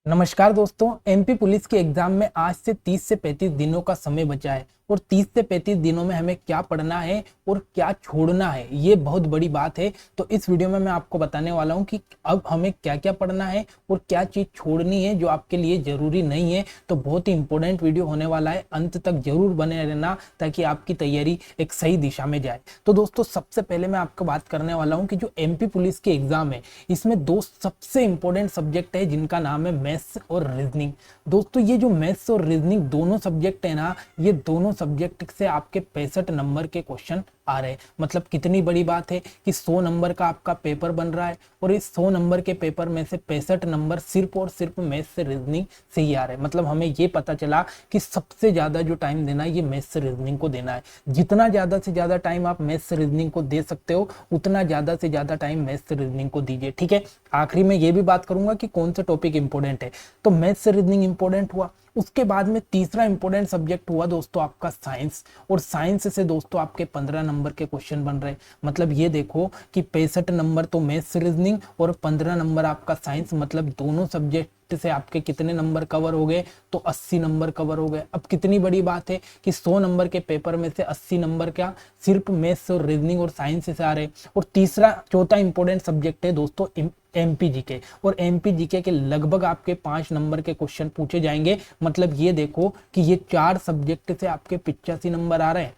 नमस्कार दोस्तों। MP police के एग्जाम में आज से 30 से 35 दिनों का समय बचा है और 30 से 35 दिनों में हमें क्या पढ़ना है और क्या छोड़ना है, ये बहुत बड़ी बात है। तो इस वीडियो में मैं आपको बताने वाला हूं कि अब हमें क्या क्या पढ़ना है और क्या चीज़ छोड़नी है जो आपके लिए ज़रूरी नहीं है। तो बहुत ही इंपॉर्टेंट वीडियो होने वाला है, अंत तक जरूर बने रहना ताकि आपकी तैयारी एक सही दिशा में जाए। तो दोस्तों, सबसे पहले मैं आपको बात करने वाला हूँ कि जो एमपी पुलिस के एग्जाम है इसमें दो सबसे इंपॉर्टेंट सब्जेक्ट है जिनका नाम है मैथ्स और रीजनिंग। दोस्तों, ये जो मैथ्स और रीजनिंग दोनों सब्जेक्ट है ना, ये दोनों सब्जेक्ट से आपके 65 नंबर के क्वेश्चन आ रहे हैं। मतलब कितनी बड़ी बात है कि 100 नंबर का आपका पेपर बन रहा है और इस 100 नंबर के पेपर में से 65 नंबर सिर्फ और सिर्फ मैथ्स से रीजनिंग से ही आ रहे हैं। मतलब हमें ये पता चला कि सबसे ज्यादा जो टाइम देना है ये मैथ्स से रीजनिंग को देना है। जितना ज्यादा से ज्यादा टाइम आप मैथ्स से रीजनिंग को दे सकते हो उतना ज्यादा से ज्यादा टाइम मैथ्स से रीजनिंग को दीजिए। ठीक है, आखिरी में ये भी बात करूंगा कि कौन सा टॉपिक इंपॉर्टेंट है। तो मैथ्स से रीजनिंग इंपॉर्टेंट हुआ। उसके बाद में तीसरा इंपॉर्टेंट सब्जेक्ट हुआ दोस्तों आपका साइंस। और साइंस से दोस्तों आपके 15 नंबर के क्वेश्चन बन रहे। मतलब ये देखो कि 65 नंबर तो मैथ्स रीजनिंग और 15 नंबर आपका साइंस। मतलब दोनों सब्जेक्ट से आपके कितने नंबर कवर हो गए? तो 80 नंबर कवर हो गए। अब कितनी बड़ी बात है कि 100 नंबर के पेपर में से 80 नंबर क्या सिर्फ मैथ्स और रीजनिंग और साइंस से आ रहे। और तीसरा चौथा इंपॉर्टेंट सब्जेक्ट है दोस्तों एमपी जीके। और एमपी जीके के लगभग आपके 5 नंबर के क्वेश्चन पूछे जाएंगे। मतलब ये देखो कि ये 4 सब्जेक्ट से आपके 85 नंबर आ रहे हैं।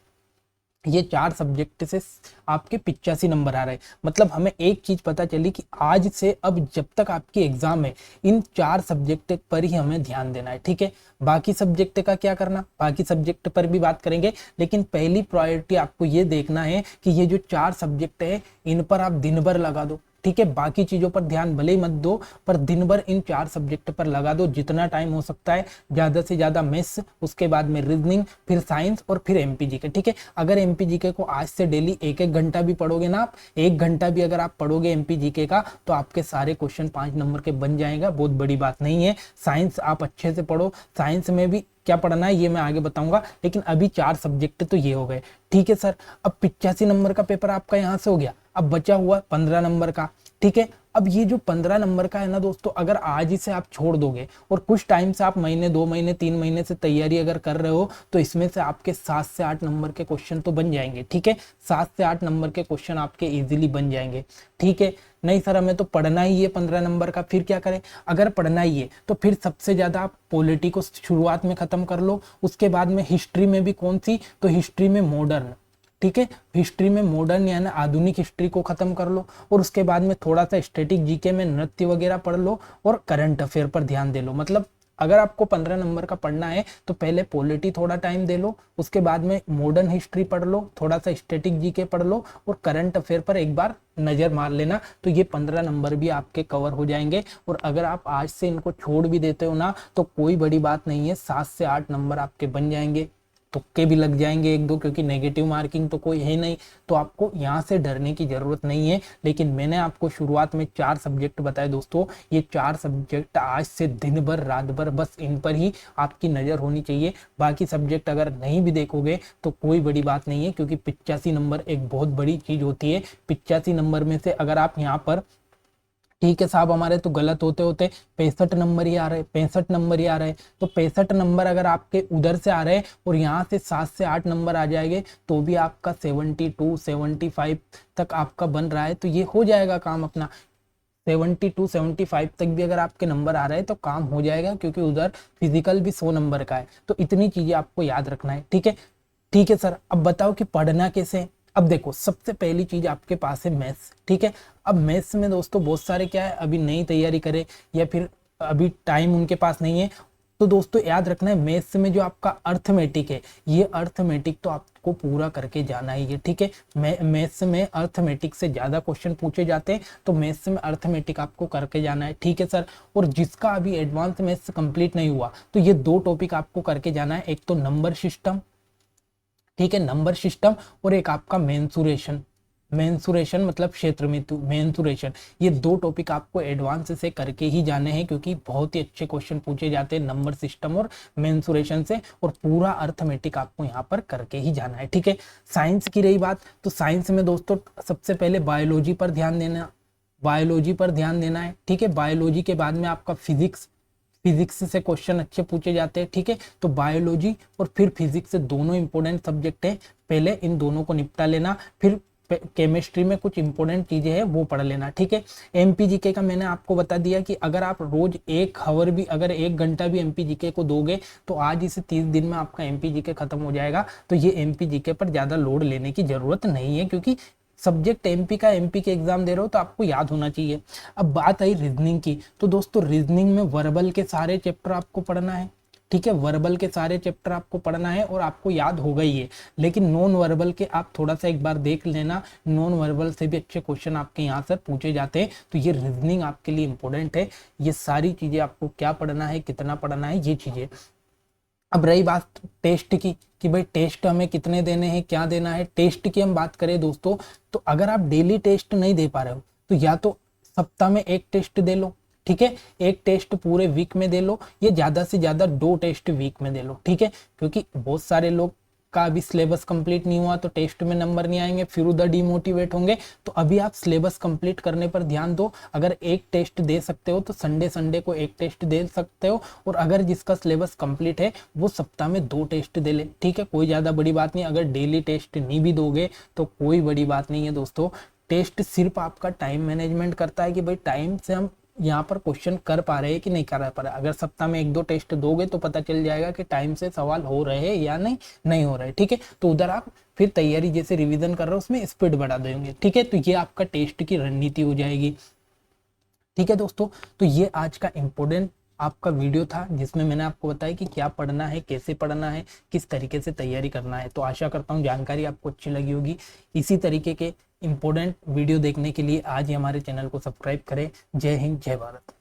ये 4 सब्जेक्ट से आपके 85 नंबर आ रहे हैं। मतलब हमें एक चीज पता चली कि आज से अब जब तक आपकी एग्जाम है इन 4 सब्जेक्ट पर ही हमें ध्यान देना है। ठीक है, बाकी सब्जेक्ट का क्या करना, बाकी सब्जेक्ट पर भी बात करेंगे, लेकिन पहली प्रायोरिटी आपको ये देखना है कि ये जो 4 सब्जेक्ट है इन पर आप दिन भर लगा दो। ठीक है, बाकी चीजों पर ध्यान भले ही मत दो, पर दिन भर इन 4 सब्जेक्ट पर लगा दो जितना टाइम हो सकता है। ज्यादा से ज्यादा मैथ्स, उसके बाद में रीजनिंग, फिर साइंस और फिर एमपी के। ठीक है, अगर एमपी जीके को आज से डेली एक एक घंटा भी पढ़ोगे ना, आप 1 घंटा भी अगर आप पढ़ोगे एमपी जीके का, तो आपके सारे क्वेश्चन 5 नंबर के बन जाएगा। बहुत बड़ी बात नहीं है। साइंस आप अच्छे से पढ़ो, साइंस में भी क्या पढ़ना है ये मैं आगे बताऊंगा, लेकिन अभी 4 सब्जेक्ट तो ये हो गए। ठीक है सर, अब 85 नंबर का पेपर आपका यहाँ से हो गया, अब बचा हुआ 15 नंबर का। ठीक है, अब ये जो 15 नंबर का है ना दोस्तों, अगर आज ही से आप छोड़ दोगे और कुछ टाइम से आप महीने 2 महीने 3 महीने से तैयारी अगर कर रहे हो तो इसमें से आपके 7 से 8 नंबर के क्वेश्चन तो बन जाएंगे। ठीक है, 7 से 8 नंबर के क्वेश्चन आपके इजीली बन जाएंगे। ठीक है, नहीं सर हमें तो पढ़ना ही है 15 नंबर का, फिर क्या करें? अगर पढ़ना ही है तो फिर सबसे ज्यादा आप पॉलिटी को शुरुआत में खत्म कर लो। उसके बाद में हिस्ट्री में भी कौन सी? तो हिस्ट्री में मॉडर्न। ठीक है, हिस्ट्री में मॉडर्न यानी आधुनिक हिस्ट्री को खत्म कर लो। और उसके बाद में थोड़ा सा स्टैटिक जीके में नृत्य वगैरह पढ़ लो और करंट अफेयर पर ध्यान दे लो। मतलब अगर आपको 15 नंबर का पढ़ना है तो पहले पॉलिटी थोड़ा टाइम दे लो, उसके बाद में मॉडर्न हिस्ट्री पढ़ लो, थोड़ा सा स्टैटिक जीके पढ़ लो और करंट अफेयर पर एक बार नजर मार लेना। तो ये 15 नंबर भी आपके कवर हो जाएंगे। और अगर आप आज से इनको छोड़ भी देते हो ना तो कोई बड़ी बात नहीं है, 7 से 8 नंबर आपके बन जाएंगे। तुक्के भी लग जाएंगे 1-2, क्योंकि नेगेटिव मार्किंग तो कोई है नहीं। तो आपको यहाँ से डरने की जरूरत नहीं है। लेकिन मैंने आपको शुरुआत में 4 सब्जेक्ट बताए दोस्तों, ये 4 सब्जेक्ट आज से दिन भर रात भर बस इन पर ही आपकी नजर होनी चाहिए। बाकी सब्जेक्ट अगर नहीं भी देखोगे तो कोई बड़ी बात नहीं है, क्योंकि 85 नंबर एक बहुत बड़ी चीज होती है। 85 नंबर में से अगर आप यहाँ पर ठीक है साहब हमारे तो गलत होते होते 65 नंबर ही आ रहे, 65 नंबर ही आ रहे, तो 65 नंबर अगर आपके उधर से आ रहे हैं और यहाँ से 7 से 8 नंबर आ जाएंगे तो भी आपका 72 75 तक आपका बन रहा है। तो ये हो जाएगा काम अपना। 72 75 तक भी अगर आपके नंबर आ रहे हैं तो काम हो जाएगा, क्योंकि उधर फिजिकल भी 100 नंबर का है। तो इतनी चीजें आपको याद रखना है। ठीक है, ठीक है सर, अब बताओ कि पढ़ना कैसे है। अब देखो, सबसे पहली चीज आपके पास है मैथ्स। ठीक है, अब मैथ्स में दोस्तों बहुत सारे क्या है, अभी नई तैयारी करे या फिर अभी टाइम उनके पास नहीं है, तो दोस्तों याद रखना है मैथ्स में जो आपका अर्थमेटिक है, ये अर्थमेटिक तो आपको पूरा करके जाना ही है। ठीक है, मैथ्स में अर्थमेटिक से ज्यादा क्वेश्चन पूछे जाते हैं, तो मैथ्स में अर्थमेटिक आपको करके जाना है। ठीक है सर, और जिसका अभी एडवांस मैथ्स कंप्लीट नहीं हुआ तो ये 2 टॉपिक आपको करके जाना है, एक तो नंबर सिस्टम। ठीक है, नंबर सिस्टम, और एक आपका मेंसुरेशन। मेंसुरेशन मतलब क्षेत्र में मेंसुरेशन। ये 2 टॉपिक आपको एडवांस से करके ही जाने हैं, क्योंकि बहुत ही अच्छे क्वेश्चन पूछे जाते हैं नंबर सिस्टम और मेंसुरेशन से, और पूरा अर्थमेटिक आपको यहाँ पर करके ही जाना है। ठीक है, साइंस की रही बात, तो साइंस में दोस्तों सबसे पहले बायोलॉजी पर ध्यान देना, बायोलॉजी पर ध्यान देना है। ठीक है, बायोलॉजी के बाद में आपका फिजिक्स, फिजिक्स से क्वेश्चन अच्छे पूछे जाते हैं, ठीक है। तो बायोलॉजी और फिर फिजिक्स से दोनों इंपॉर्टेंट सब्जेक्ट है, पहले इन दोनों को निपटा लेना, फिर केमिस्ट्री में कुछ इंपॉर्टेंट चीजें हैं वो पढ़ लेना, ठीक है। एमपीजीके का मैंने आपको बता दिया कि अगर आप रोज 1 आवर भी, अगर 1 घंटा भी एमपीजीके को दोगे तो आज इसे 30 दिन में आपका एमपीजीके खत्म हो जाएगा। तो ये एमपीजीके पर ज्यादा लोड लेने की जरूरत नहीं है, क्योंकि सब्जेक्ट एमपी का, एमपी के एग्जाम दे रहे हो तो आपको याद होना चाहिए। अब बात आई रीजनिंग की, तो दोस्तों रीजनिंग में वर्बल के सारे चैप्टर आपको पढ़ना है, ठीक है। वर्बल के सारे चैप्टर आपको पढ़ना है और आपको याद होगा ही है, लेकिन नॉन वर्बल के आप थोड़ा सा एक बार देख लेना, नॉन वर्बल से भी अच्छे क्वेश्चन आपके यहाँ से पूछे जाते हैं। तो ये रीजनिंग आपके लिए इंपॉर्टेंट है, ये सारी चीजें आपको क्या पढ़ना है, कितना पढ़ना है, ये चीजें। अब रही बात टेस्ट की कि भाई टेस्ट हमें कितने देने हैं, क्या देना है। टेस्ट की हम बात करें दोस्तों, तो अगर आप डेली टेस्ट नहीं दे पा रहे हो तो या तो सप्ताह में 1 टेस्ट दे लो, ठीक है। 1 टेस्ट पूरे वीक में दे लो, या ज्यादा से ज्यादा 2 टेस्ट वीक में दे लो, ठीक है। क्योंकि बहुत सारे लोग का अभी सिलेबस कंप्लीट नहीं हुआ तो टेस्ट में नंबर नहीं आएंगे, फिर उधर डिमोटिवेट होंगे। तो अभी आप सिलेबस कंप्लीट करने पर ध्यान दो। अगर 1 टेस्ट दे सकते हो तो संडे संडे को 1 टेस्ट दे सकते हो, और अगर जिसका सिलेबस कंप्लीट है वो सप्ताह में 2 टेस्ट दे ले, ठीक है। कोई ज्यादा बड़ी बात नहीं। अगर डेली टेस्ट नहीं भी दोगे तो कोई बड़ी बात नहीं है दोस्तों। टेस्ट सिर्फ आपका टाइम मैनेजमेंट करता है कि भाई टाइम से हम यहाँ पर क्वेश्चन कर पा रहे हैं कि नहीं कर पा रहे। अगर सप्ताह में 1-2 टेस्ट दोगे तो पता चल जाएगा कि टाइम से सवाल हो रहे हैं या नहीं हो रहे, ठीक है। तो उधर आप फिर तैयारी जैसे रिवीजन कर रहे हो उसमें स्पीड बढ़ा देंगे, ठीक है। तो ये आपका टेस्ट की रणनीति हो जाएगी, ठीक है दोस्तों। तो ये आज का इम्पोर्टेंट आपका वीडियो था, जिसमें मैंने आपको बताया कि क्या पढ़ना है, कैसे पढ़ना है, किस तरीके से तैयारी करना है। तो आशा करता हूँ जानकारी आपको अच्छी लगी होगी। इसी तरीके के इंपॉर्टेंट वीडियो देखने के लिए आज ही हमारे चैनल को सब्सक्राइब करें। जय हिंद, जय भारत।